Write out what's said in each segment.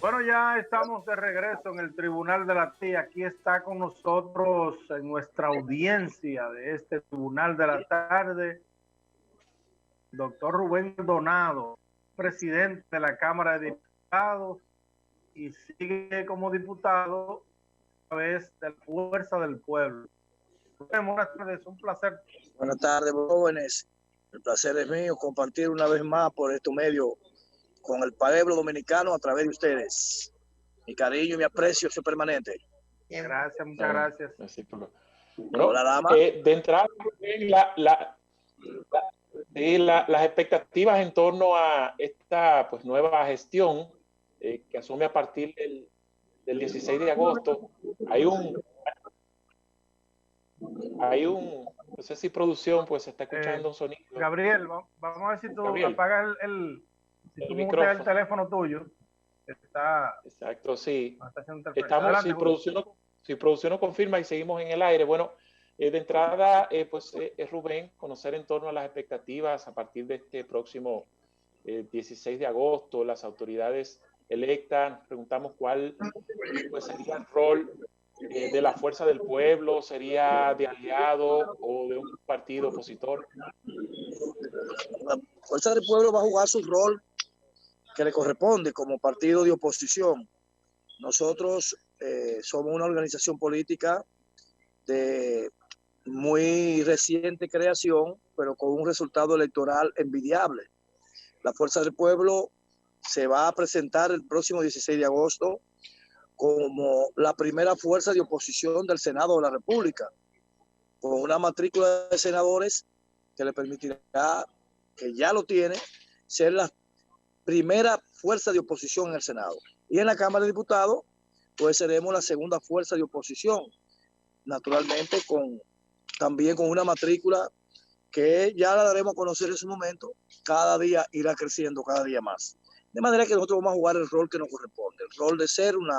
Bueno, ya estamos de regreso en el Tribunal de la Tía. Aquí está con nosotros en nuestra audiencia de este Tribunal de la Tarde, doctor Rubén Donado, presidente de la Cámara de Diputados y sigue como diputado a través de la Fuerza del Pueblo. Buenas tardes, un placer. Buenas tardes, jóvenes. El placer es mío compartir una vez más por este medio con el pueblo dominicano a través de ustedes. Mi cariño y mi aprecio es permanente. Gracias, muchas gracias. Bueno, hola, dama. De entrada, las expectativas en torno a esta nueva gestión que asume a partir del 16 de agosto, no sé si producción se está escuchando un sonido. Gabriel, vamos a ver si tú apagas el muteas el teléfono tuyo. Está. Exacto, sí. Estamos, si producción no confirma y seguimos en el aire. Bueno, de entrada, Rubén, conocer en torno a las expectativas a partir de este próximo 16 de agosto, las autoridades electas, preguntamos cuál sería el rol de la Fuerza del Pueblo, sería de aliado o de un partido opositor. La Fuerza del Pueblo va a jugar su rol que le corresponde como partido de oposición. Nosotros somos una organización política de muy reciente creación, pero con un resultado electoral envidiable. La Fuerza del Pueblo se va a presentar el próximo 16 de agosto como la primera fuerza de oposición del Senado de la República, con una matrícula de senadores que le permitirá, que ya lo tiene, ser la primera fuerza de oposición en el Senado. Y en la Cámara de Diputados, pues seremos la segunda fuerza de oposición, naturalmente también con una matrícula que ya la daremos a conocer en su momento. Cada día irá creciendo, cada día más. De manera que nosotros vamos a jugar el rol que nos corresponde, el rol de ser una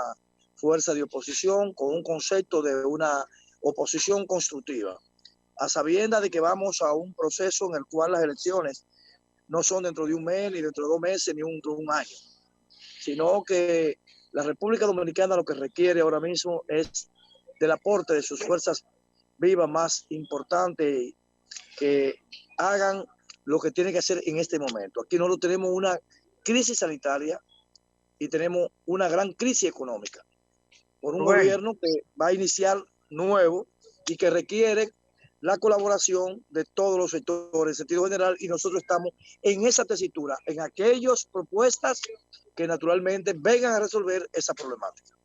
fuerza de oposición con un concepto de una oposición constructiva, a sabiendas de que vamos a un proceso en el cual las elecciones no son dentro de un mes, ni dentro de 2 meses, ni dentro de un año, sino que la República Dominicana lo que requiere ahora mismo es del aporte de sus fuerzas vivas más importantes que hagan lo que tienen que hacer en este momento. Aquí nosotros tenemos una crisis sanitaria y tenemos una gran crisis económica por un gobierno que va a iniciar nuevo y que requiere la colaboración de todos los sectores en sentido general, y nosotros estamos en esa tesitura, en aquellas propuestas que naturalmente vengan a resolver esa problemática.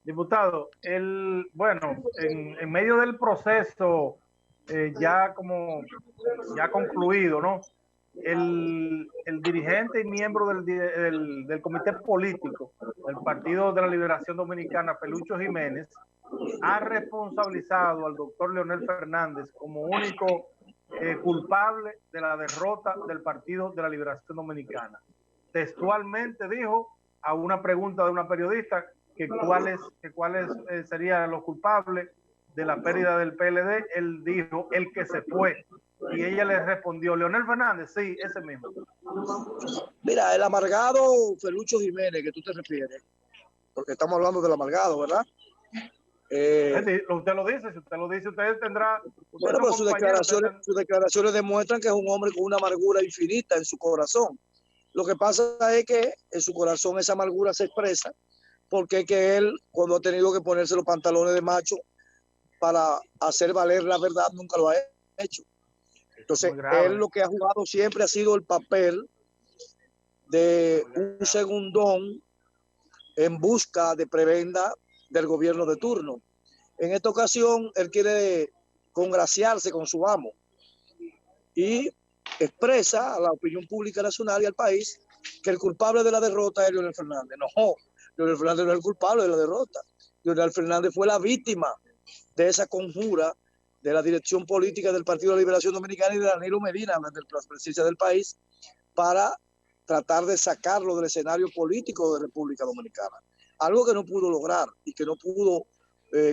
Diputado, en medio del proceso ya concluido, ¿no? El dirigente y miembro del comité político del Partido de la Liberación Dominicana, Pelucho Jiménez, ha responsabilizado al doctor Leonel Fernández como único culpable de la derrota del Partido de la Liberación Dominicana. Textualmente dijo a una pregunta de una periodista que cuáles serían los culpables de la pérdida del PLD. Él dijo el que se fue, y ella le respondió, Leonel Fernández, sí, ese mismo. Mira, el amargado Pelucho Jiménez que tú te refieres, porque estamos hablando del amargado, ¿verdad? Usted lo dice, si usted lo dice, usted tendrá... Bueno, pero sus declaraciones demuestran que es un hombre con una amargura infinita en su corazón. Lo que pasa es que en su corazón esa amargura se expresa porque es que él, cuando ha tenido que ponerse los pantalones de macho para hacer valer la verdad, nunca lo ha hecho. Entonces, él lo que ha jugado siempre ha sido el papel de un segundón en busca de prebenda del gobierno de turno. En esta ocasión, él quiere congraciarse con su amo y expresa a la opinión pública nacional y al país que el culpable de la derrota es Leonel Fernández. No, Leonel Fernández no es el culpable de la derrota. Leonel Fernández fue la víctima de esa conjura de la dirección política del Partido de la Liberación Dominicana y de Danilo Medina, de la presidencia del país, para tratar de sacarlo del escenario político de República Dominicana. Algo que no pudo lograr y que no pudo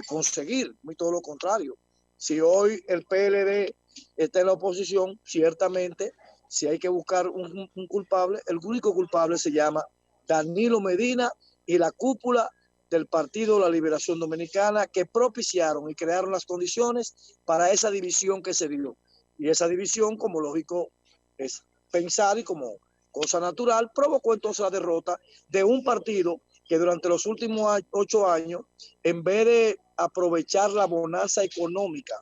conseguir, muy todo lo contrario. Si hoy el PLD está en la oposición, ciertamente, si hay que buscar un culpable, el único culpable se llama Danilo Medina y la cúpula del Partido de la Liberación Dominicana, que propiciaron y crearon las condiciones para esa división que se dio. Y esa división, como lógico es pensar y como cosa natural, provocó entonces la derrota de un partido que durante los últimos 8 años, en vez de aprovechar la bonanza económica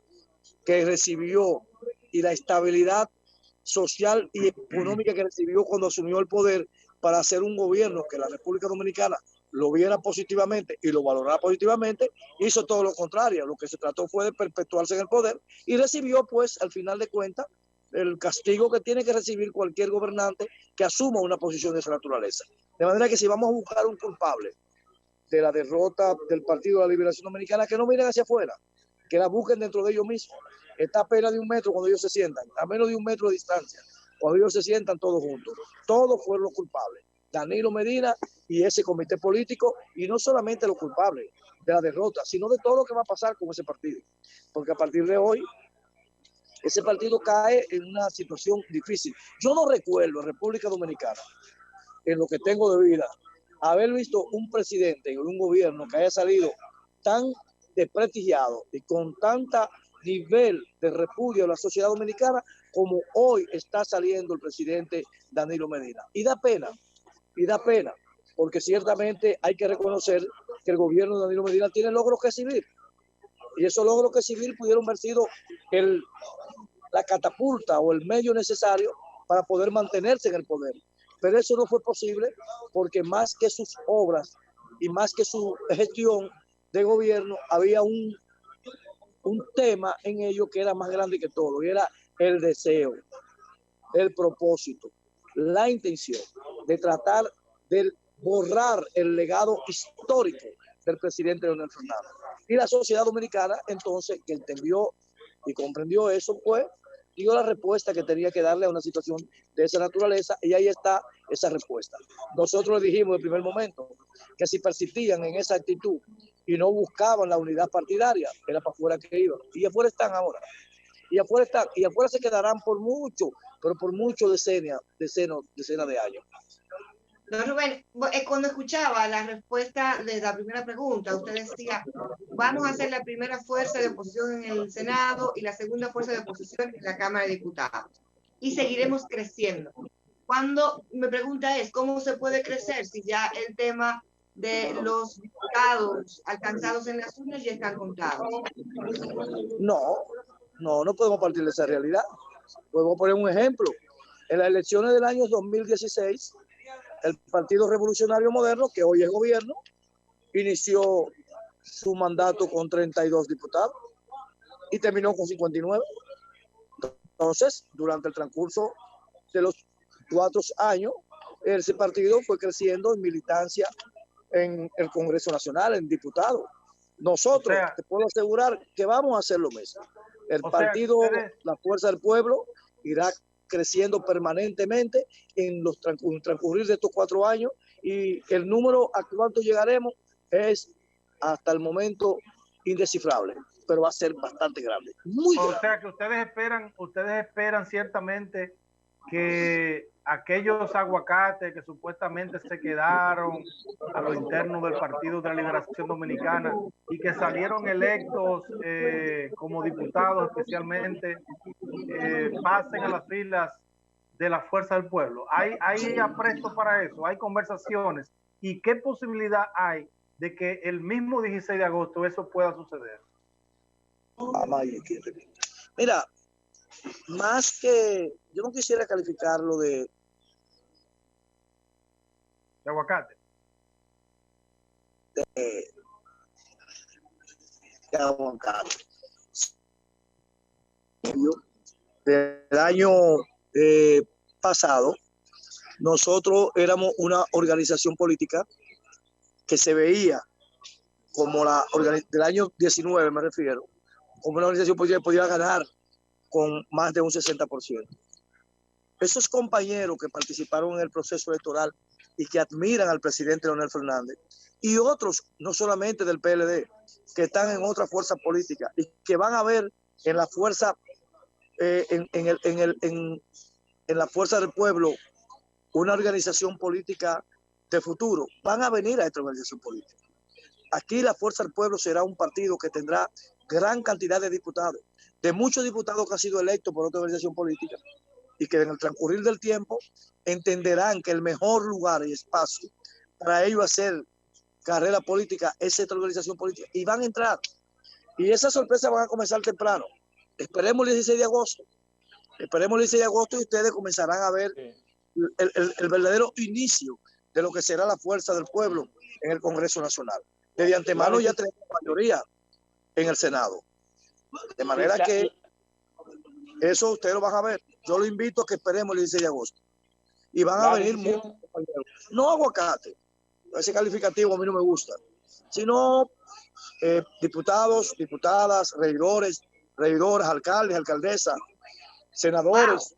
que recibió y la estabilidad social y económica que recibió cuando asumió el poder para hacer un gobierno que la República Dominicana lo viera positivamente y lo valorara positivamente, hizo todo lo contrario. Lo que se trató fue de perpetuarse en el poder y recibió, pues, al final de cuentas, el castigo que tiene que recibir cualquier gobernante que asuma una posición de esa naturaleza. De manera que si vamos a buscar un culpable de la derrota del Partido de la Liberación Dominicana, que no miren hacia afuera, que la busquen dentro de ellos mismos. Está a apenas de 1 metro cuando ellos se sientan, a menos de 1 metro de distancia, cuando ellos se sientan todos juntos. Todos fueron los culpables. Danilo Medina y ese comité político, y no solamente los culpables de la derrota, sino de todo lo que va a pasar con ese partido. Porque a partir de hoy, ese partido cae en una situación difícil. Yo no recuerdo en República Dominicana, en lo que tengo de vida, haber visto un presidente y un gobierno que haya salido tan desprestigiado y con tanta nivel de repudio a la sociedad dominicana como hoy está saliendo el presidente Danilo Medina. Y da pena, porque ciertamente hay que reconocer que el gobierno de Danilo Medina tiene logros que exhibir. Y esos logros que exhibir pudieron haber sido la catapulta o el medio necesario para poder mantenerse en el poder. Pero eso no fue posible porque más que sus obras y más que su gestión de gobierno, había un tema en ello que era más grande que todo, y era el deseo, el propósito, la intención de tratar de borrar el legado histórico del presidente Leonel Fernández. Y la sociedad dominicana, entonces, que entendió y comprendió eso, pues, dio la respuesta que tenía que darle a una situación de esa naturaleza, y ahí está esa respuesta. Nosotros le dijimos en el primer momento que si persistían en esa actitud y no buscaban la unidad partidaria, era para afuera que iban. Y afuera están ahora. Y afuera están. Y afuera se quedarán por mucho, pero por mucho decenas de años. Don Rubén, cuando escuchaba la respuesta de la primera pregunta, usted decía, vamos a ser la primera fuerza de oposición en el Senado y la segunda fuerza de oposición en la Cámara de Diputados. Y seguiremos creciendo. Cuando me pregunta es, ¿cómo se puede crecer si ya el tema de los diputados alcanzados en las urnas ya están contados? No podemos partir de esa realidad. Podemos poner un ejemplo. En las elecciones del año 2016, el Partido Revolucionario Moderno, que hoy es gobierno, inició su mandato con 32 diputados y terminó con 59. Entonces, durante el transcurso de los 4 años, ese partido fue creciendo en militancia en el Congreso Nacional, en diputados. Nosotros, te puedo asegurar que vamos a hacer lo mismo. El partido, la Fuerza del Pueblo, irá creciendo permanentemente en los transcurrir de estos 4 años, y el número a cuánto llegaremos es hasta el momento indescifrable, pero va a ser bastante grande, muy grande. O sea que ustedes esperan ciertamente que aquellos aguacates que supuestamente se quedaron a lo interno del Partido de la Liberación Dominicana y que salieron electos como diputados especialmente, pasen a las filas de la Fuerza del Pueblo. ¿Hay apresto para eso? ¿Hay conversaciones? ¿Y qué posibilidad hay de que el mismo 16 de agosto eso pueda suceder? Mira, más que, yo no quisiera calificarlo de aguacate. De aguacate. Del año pasado, nosotros éramos una organización política que se veía como del año 19, me refiero, como una organización política que podía ganar con más de un 60%. Esos compañeros que participaron en el proceso electoral y que admiran al presidente Leonel Fernández, y otros, no solamente del PLD, que están en otra fuerza política y que van a ver en la fuerza, en la Fuerza del Pueblo, una organización política de futuro van a venir a esta organización política. Aquí la Fuerza del Pueblo será un partido que tendrá gran cantidad de diputados, de muchos diputados que han sido electos por otra organización política y que en el transcurrir del tiempo entenderán que el mejor lugar y espacio para ellos hacer carrera política es esta organización política y van a entrar. Y esas sorpresas van a comenzar temprano. Esperemos el 16 de agosto. Esperemos el 16 de agosto y ustedes comenzarán a ver el verdadero inicio de lo que será la Fuerza del Pueblo en el Congreso Nacional. Desde antemano ya tenemos mayoría en el Senado. De manera que eso ustedes lo van a ver. Yo lo invito a que esperemos el 16 de agosto. Y van a venir muchos compañeros. No aguacate. Ese calificativo a mí no me gusta. Sino diputados, diputadas, regidores, regidoras, alcaldes, alcaldesas, senadores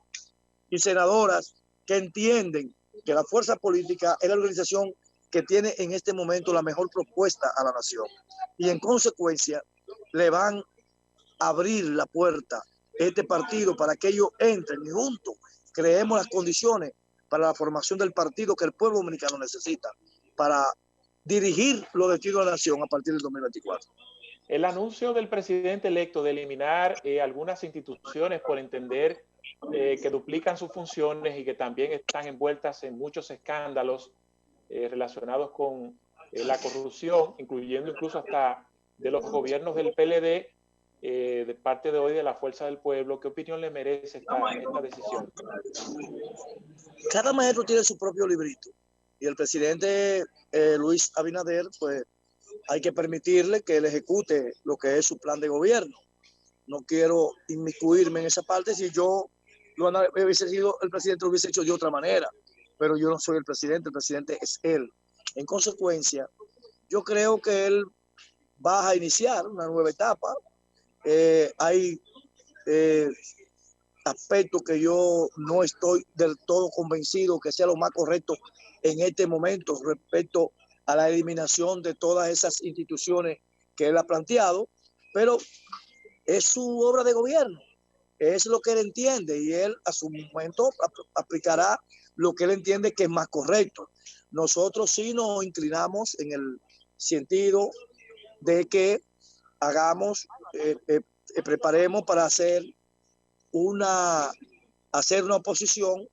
y senadoras que entienden que la fuerza política es la organización que tiene en este momento la mejor propuesta a la nación. Y en consecuencia le van a abrir la puerta a este partido para que ellos entren y juntos creemos las condiciones para la formación del partido que el pueblo dominicano necesita para dirigir los destinos de la nación a partir del 2024. El anuncio del presidente electo de eliminar algunas instituciones por entender que duplican sus funciones y que también están envueltas en muchos escándalos relacionados con la corrupción, incluyendo incluso hasta de los gobiernos del PLD, de parte de hoy de la Fuerza del Pueblo. ¿Qué opinión le merece esta decisión? Cada maestro tiene su propio librito y el presidente Luis Abinader, pues hay que permitirle que él ejecute lo que es su plan de gobierno. No quiero inmiscuirme en esa parte. Si yo hubiese sido el presidente, lo hubiese hecho de otra manera, pero yo no soy el presidente es él. En consecuencia, yo creo que él va a iniciar una nueva etapa. Hay aspectos que yo no estoy del todo convencido que sea lo más correcto en este momento respecto a la eliminación de todas esas instituciones que él ha planteado, pero es su obra de gobierno, es lo que él entiende y él a su momento aplicará lo que él entiende que es más correcto. Nosotros sí nos inclinamos en el sentido de que hagamos, preparemos para hacer una oposición,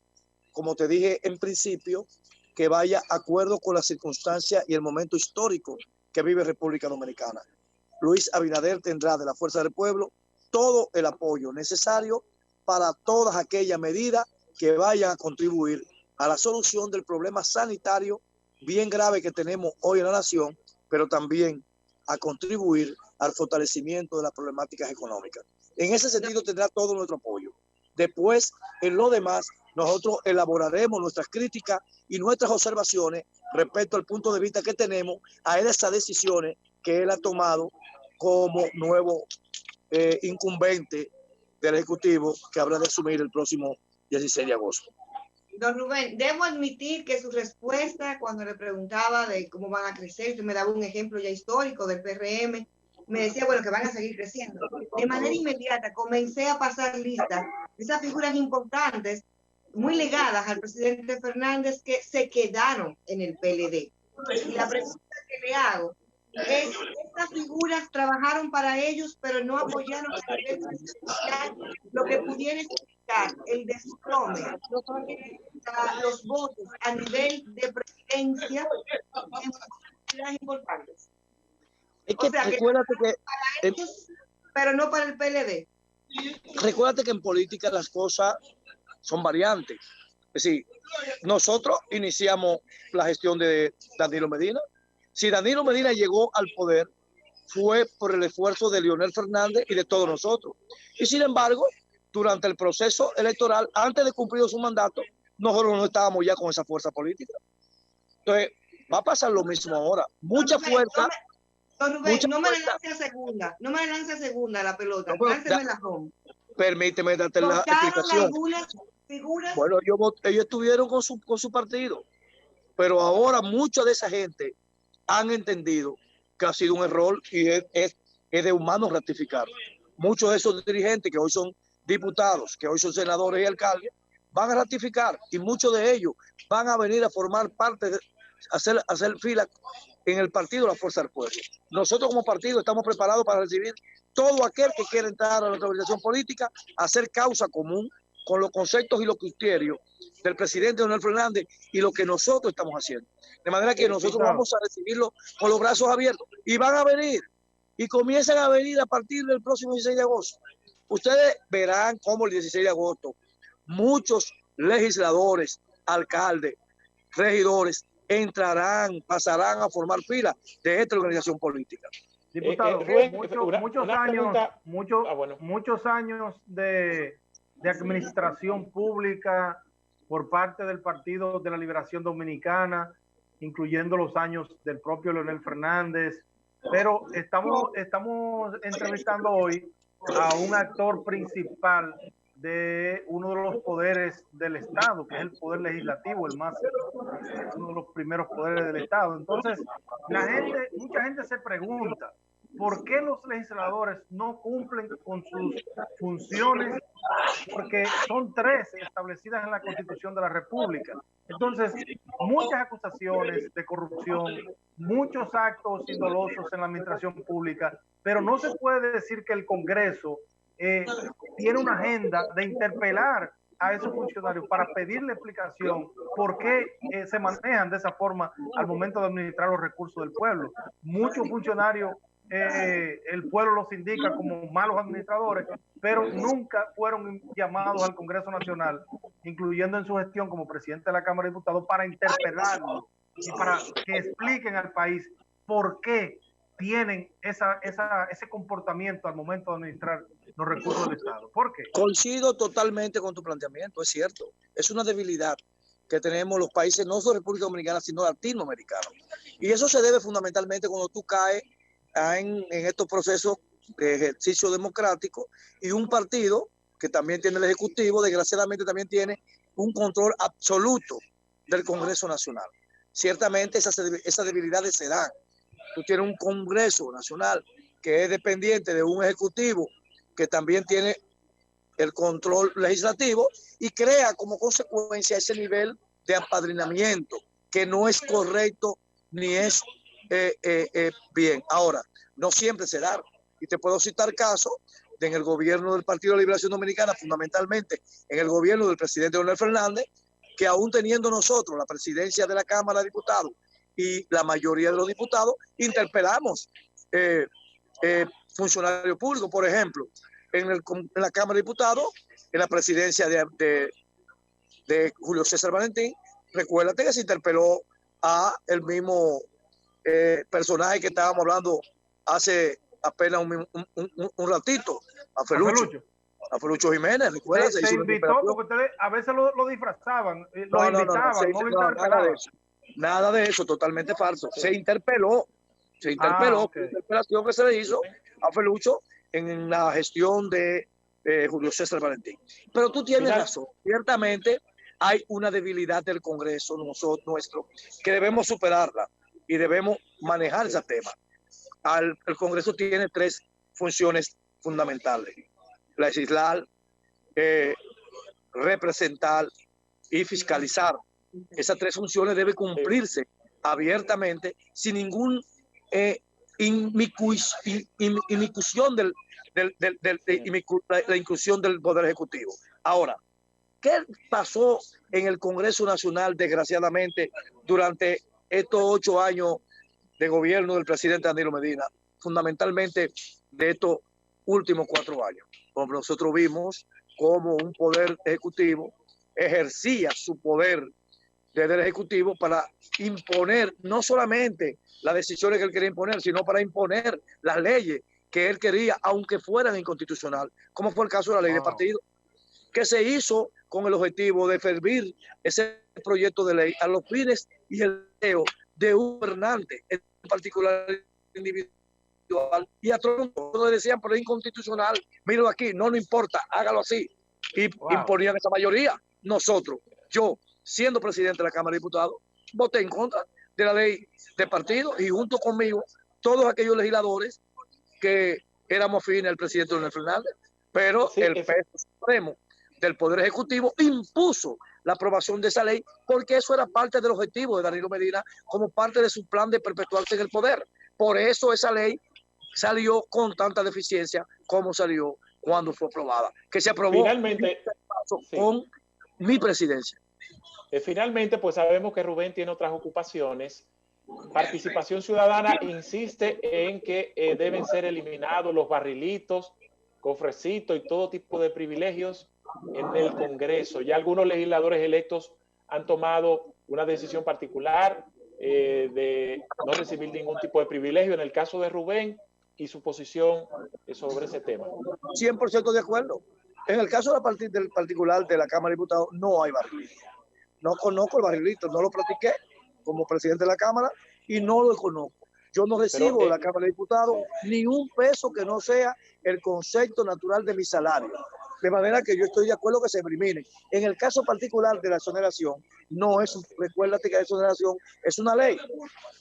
como te dije en principio, que vaya de acuerdo con las circunstancias y el momento histórico que vive República Dominicana. Luis Abinader tendrá de la Fuerza del Pueblo todo el apoyo necesario para todas aquellas medidas que vayan a contribuir a la solución del problema sanitario bien grave que tenemos hoy en la nación, pero también a contribuir al fortalecimiento de las problemáticas económicas. En ese sentido tendrá todo nuestro apoyo. Después, en lo demás, nosotros elaboraremos nuestras críticas y nuestras observaciones respecto al punto de vista que tenemos a esas decisiones que él ha tomado como nuevo incumbente del Ejecutivo que habrá de asumir el próximo 16 de agosto. Don Rubén, debo admitir que su respuesta cuando le preguntaba de cómo van a crecer, usted me daba un ejemplo ya histórico del PRM, me decía, bueno, que van a seguir creciendo. De manera inmediata comencé a pasar lista de esas figuras importantes, muy ligadas al presidente Fernández, que se quedaron en el PLD. Y la pregunta que le hago es, estas figuras trabajaron para ellos, pero no apoyaron a nivel presidencial, lo que pudiera explicar el desplome, los votos a nivel de presidencia en ciudades importantes. Es que, o sea, recuérdate que para ellos, pero no para el PLD. Recuérdate que en política las cosas son variantes. Es decir, nosotros iniciamos la gestión de Danilo Medina. Si Danilo Medina llegó al poder, fue por el esfuerzo de Leonel Fernández y de todos nosotros. Y sin embargo, durante el proceso electoral, antes de cumplir su mandato, nosotros no estábamos ya con esa fuerza política. Entonces, va a pasar lo mismo ahora. Mucha fuerza. Don Rubén, no me lance a segunda, no me lance a segunda la pelota, no, lánceme la home. Permíteme darte la explicación. Figuras. Bueno, ellos estuvieron con su partido, pero ahora mucha de esa gente han entendido que ha sido un error y es de humano ratificar. Muchos de esos dirigentes que hoy son diputados, que hoy son senadores y alcaldes, van a ratificar y muchos de ellos van a venir a formar parte hacer fila en el partido de la Fuerza del Pueblo. Nosotros como partido estamos preparados para recibir todo aquel que quiera entrar a nuestra organización política, hacer causa común con los conceptos y los criterios del presidente Leonel Fernández y lo que nosotros estamos haciendo. De manera que nosotros vamos a recibirlo con los brazos abiertos y van a venir y comienzan a venir a partir del próximo 16 de agosto. Ustedes verán cómo el 16 de agosto muchos legisladores, alcaldes, regidores entrarán, pasarán a formar fila de esta organización política. Diputado, muchos años de administración pública por parte del Partido de la Liberación Dominicana, incluyendo los años del propio Leonel Fernández, pero estamos entrevistando hoy a un actor principal de uno de los poderes del Estado, que es el poder legislativo, uno de los primeros poderes del Estado. Entonces, mucha gente se pregunta, ¿por qué los legisladores no cumplen con sus funciones? Porque son 3 establecidas en la Constitución de la República. Entonces, muchas acusaciones de corrupción, muchos actos indolosos en la administración pública, pero no se puede decir que el Congreso tiene una agenda de interpelar a esos funcionarios para pedirle explicación por qué se manejan de esa forma al momento de administrar los recursos del pueblo. Muchos funcionarios, el pueblo los indica como malos administradores, pero nunca fueron llamados al Congreso Nacional, incluyendo en su gestión como presidente de la Cámara de Diputados, para interpelarlos y para que expliquen al país por qué tienen ese comportamiento al momento de administrar los recursos del Estado. ¿Por qué? Coincido totalmente con tu planteamiento, es cierto. Es una debilidad que tenemos los países, no solo República Dominicana, sino latinoamericanos. Y eso se debe fundamentalmente cuando tú caes en estos procesos de ejercicio democrático y un partido que también tiene el Ejecutivo, desgraciadamente también tiene un control absoluto del Congreso Nacional. Ciertamente esas debilidades se dan. Tú tienes un Congreso Nacional que es dependiente de un Ejecutivo que también tiene el control legislativo y crea como consecuencia ese nivel de apadrinamiento que no es correcto ni es bien. Ahora, no siempre se da. Y te puedo citar casos en el gobierno del Partido de la Liberación Dominicana, fundamentalmente en el gobierno del presidente Leonel Fernández, que aún teniendo nosotros la presidencia de la Cámara de Diputados y la mayoría de los diputados, interpelamos funcionarios públicos. Por ejemplo, en la Cámara de Diputados, en la presidencia de Julio César Valentín, recuérdate que se interpeló a el mismo personaje que estábamos hablando hace apenas un ratito, a Felucho Jiménez, recuerda. Se invitó, porque ustedes a veces lo disfrazaban, lo invitaban, no lo interpelaban. Nada de eso, totalmente falso. Se interpeló, okay. La interpelación que se le hizo a Felucho en la gestión de Julio César Valentín. Pero tú tienes razón, ciertamente hay una debilidad del Congreso nuestro que debemos superarla y debemos manejar ese tema. El Congreso tiene 3 funciones fundamentales: legislar, representar y fiscalizar. Esas 3 funciones deben cumplirse abiertamente, sin ningún inmiscusión la inclusión del Poder Ejecutivo. Ahora, ¿qué pasó en el Congreso Nacional, desgraciadamente, durante estos 8 años de gobierno del presidente Danilo Medina? Fundamentalmente de estos últimos 4 años. Como nosotros vimos cómo un poder ejecutivo ejercía su poder desde el Ejecutivo para imponer no solamente las decisiones que él quería imponer, sino para imponer las leyes que él quería, aunque fueran inconstitucionales, como fue el caso de la ley de partido, que se hizo con el objetivo de servir ese proyecto de ley a los fines y el deseo de un gobernante, en particular individual, y a todos decían, pero es inconstitucional, míralo aquí, no importa, hágalo así, y imponían esa mayoría. Nosotros, yo, siendo presidente de la Cámara de Diputados, voté en contra de la ley de partido y junto conmigo todos aquellos legisladores que éramos afines al presidente Leonel Fernández, pero el peso supremo del Poder Ejecutivo impuso la aprobación de esa ley, porque eso era parte del objetivo de Danilo Medina como parte de su plan de perpetuarse en el poder. Por eso esa ley salió con tanta deficiencia como salió cuando fue aprobada, que se aprobó finalmente, con mi presidencia. Finalmente, pues sabemos que Rubén tiene otras ocupaciones. Participación Ciudadana insiste en que deben ser eliminados los barrilitos, cofrecitos y todo tipo de privilegios en el Congreso. Ya algunos legisladores electos han tomado una decisión particular de no recibir ningún tipo de privilegio. En el caso de Rubén y su posición sobre ese tema. 100% de acuerdo. En el caso del particular de la Cámara de Diputados no hay barrilito. No conozco el barrilito, no lo practiqué como presidente de la Cámara y no lo conozco. Yo no recibo de la Cámara de Diputados ni un peso que no sea el concepto natural de mi salario. De manera que yo estoy de acuerdo que se elimine. En el caso particular de la exoneración, no es, recuérdate que la exoneración es una ley.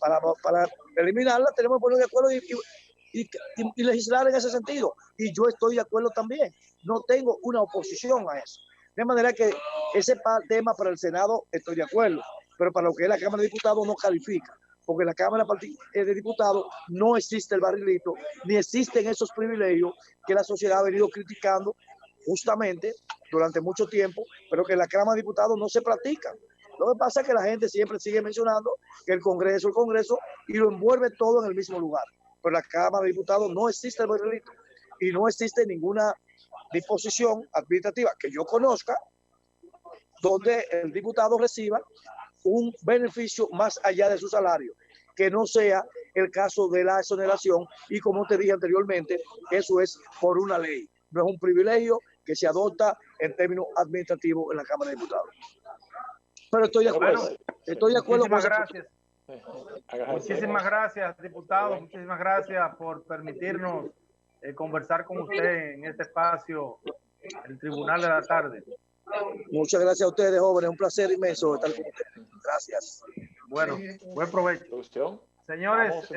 Para eliminarla tenemos que poner de acuerdo y legislar en ese sentido. Y yo estoy de acuerdo también. No tengo una oposición a eso. De manera que ese tema para el Senado estoy de acuerdo, pero para lo que es la Cámara de Diputados no califica, porque en la Cámara de Diputados no existe el barrilito, ni existen esos privilegios que la sociedad ha venido criticando justamente durante mucho tiempo, pero que en la Cámara de Diputados no se practica. Lo que pasa es que la gente siempre sigue mencionando que el Congreso, y lo envuelve todo en el mismo lugar. Pero en la Cámara de Diputados no existe el barrilito y no existe ninguna disposición administrativa que yo conozca donde el diputado reciba un beneficio más allá de su salario, que no sea el caso de la exoneración, y como te dije anteriormente, eso es por una ley, no es un privilegio que se adopta en términos administrativos en la Cámara de Diputados. Pero estoy de acuerdo, estoy de acuerdo con gracias. Muchísimas gracias, diputado, muchísimas gracias por permitirnos conversar con usted en este espacio, el Tribunal de la Tarde. Muchas gracias a ustedes, jóvenes, un placer inmenso estar con ustedes. Gracias. Bueno, buen provecho. Señores,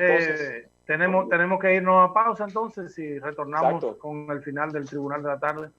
tenemos que irnos a pausa entonces y retornamos con el final del Tribunal de la Tarde.